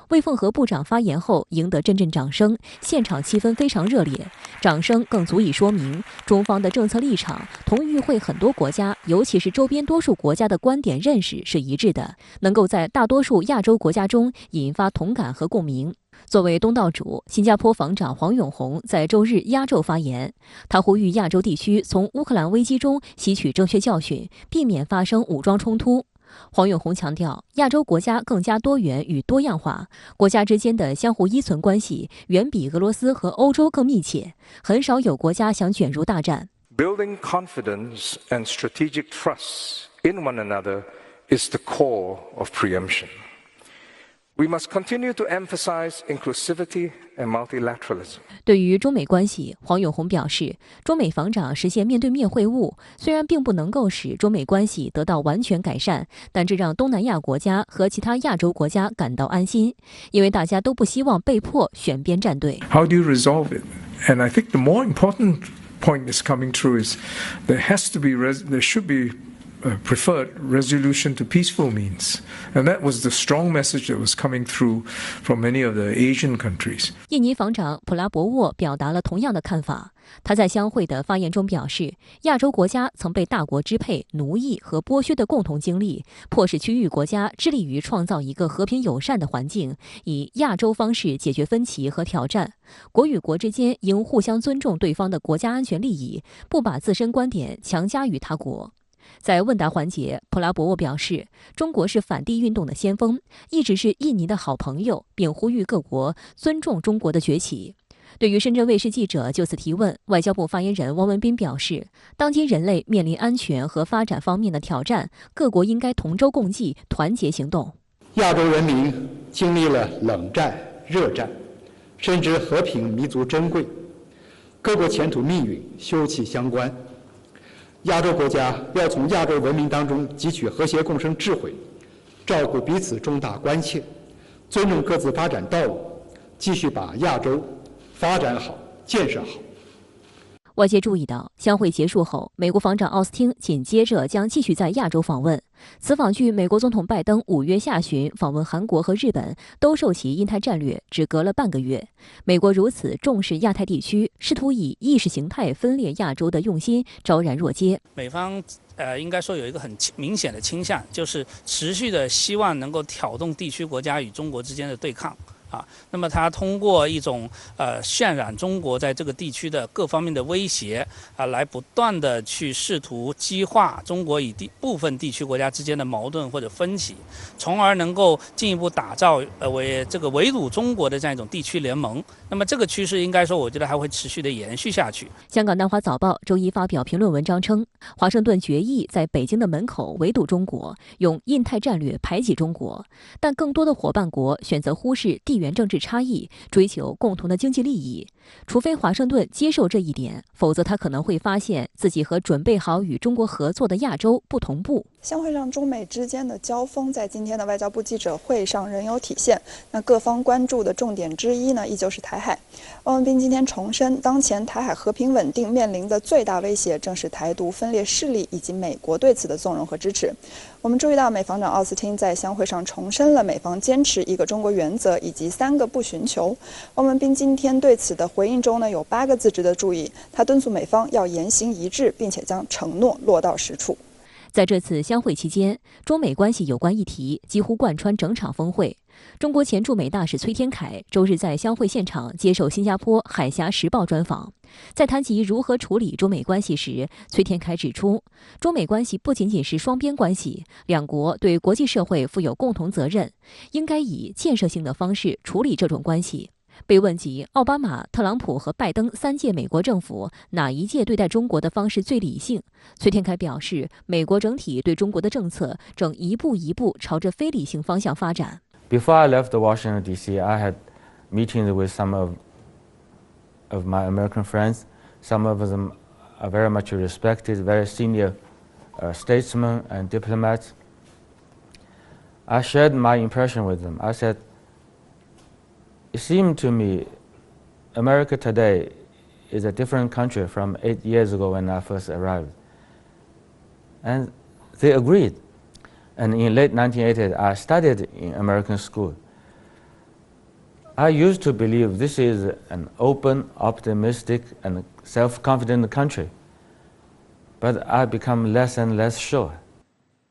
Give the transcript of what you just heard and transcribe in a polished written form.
魏凤和部长发言后赢得阵阵掌声，现场气氛非常热烈。掌声更足以说明中方的政策立场同与会很多国家，尤其是周边多数国家的观点认识是一致的，能够在大多数亚洲国家中引发同感和共鸣。作为东道主，新加坡防长黄永红在周日压轴发言，他呼吁亚洲地区从乌克兰危机中吸取正确教训，避免发生武装冲突。黄永红强调，亚洲国家更加多元与多样化，国家之间的相互依存关系远比俄罗斯和欧洲更密切，很少有国家想卷入大战。Building confidence and strategic trust in one another is the core of preemption.We must continue to emphasize inclusivity and multilateralism. 对于中美关系，黄永红表示，中美防长实现面对面会晤，虽然并不能够使中美关系得到完全改善，但这让东南亚国家和其他亚洲国家感到安心，因为大家都不希望被迫选边站队。How do you resolve it? And I think the more important point is coming through is there should be.preferred resolution to peaceful means. And that was the strong message that was coming through from many of the Asian countries. 印尼防长普拉博沃表达了同样的看法。他在相会的发言中表示，亚洲国家曾被大国支配、奴役和剥削的共同经历，迫使区域国家致力于创造一个和平友善的环境，以亚洲方式解决分歧和挑战。国与国之间应互相尊重对方的国家安全利益，不把自身观点强加于他国。在问答环节，普拉博沃表示，中国是反帝运动的先锋，一直是印尼的好朋友，并呼吁各国尊重中国的崛起。对于深圳卫视记者就此提问，外交部发言人汪文斌表示，当今人类面临安全和发展方面的挑战，各国应该同舟共济，团结行动。亚洲人民经历了冷战、热战，深知和平弥足珍贵，各国前途命运休戚相关。亚洲国家要从亚洲文明当中汲取和谐共生智慧，照顾彼此重大关切，尊重各自发展道路，继续把亚洲发展好、建设好。外界注意到，相会结束后，美国防长奥斯汀紧接着将继续在亚洲访问。此访距美国总统拜登5月下旬访问韩国和日本兜售其印太战略只隔了半个月。美国如此重视亚太地区，试图以意识形态分裂亚洲的用心昭然若揭。美方应该说有一个很明显的倾向，就是持续的希望能够挑动地区国家与中国之间的对抗。那么他通过一种渲染中国在这个地区的各方面的威胁来不断的去试图激化中国与部分地区国家之间的矛盾或者分歧，从而能够进一步打造围堵中国的这样一种地区联盟。那么这个趋势应该说，我觉得还会持续的延续下去。香港南华早报周一发表评论文章称，华盛顿决意在北京的门口围堵中国，用印太战略排挤中国，但更多的伙伴国选择忽视地缘政治差异，追求共同的经济利益。除非华盛顿接受这一点，否则他可能会发现自己和准备好与中国合作的亚洲不同步。相会上，中美之间的交锋在今天的外交部记者会上仍有体现。那各方关注的重点之一呢，依旧是台海。汪文斌今天重申，当前台海和平稳定面临的最大威胁，正是台独分裂势力以及美国对此的纵容和支持。我们注意到，美防长奥斯汀在相会上重申了美方坚持一个中国原则以及3个不寻求。汪文斌今天对此的回应中呢，有8个字值得注意，他敦促美方要言行一致，并且将承诺落到实处。在这次相会期间，中美关系有关议题几乎贯穿整场峰会。中国前驻美大使崔天凯周日在相会现场接受新加坡《海峡时报》专访，在谈及如何处理中美关系时，崔天凯指出，中美关系不仅仅是双边关系，两国对国际社会负有共同责任，应该以建设性的方式处理这种关系。被问及奥巴马、特朗普和拜登3届美国政府哪一届对待中国的方式最理性，崔天凯表示，美国整体对中国的政策正一步一步朝着非理性方向发展。Before I left Washington D.C., I had meetings with some of my American friends. Some of them are very much respected, very senior statesmen and diplomats. I shared my impression with them. I said, it seemed to me America today is a different country from 8 years ago when I first arrived. And they agreed. And in late 1980s, I studied in American school. I used to believe this is an open, optimistic, and self-confident country, but I become less and less sure.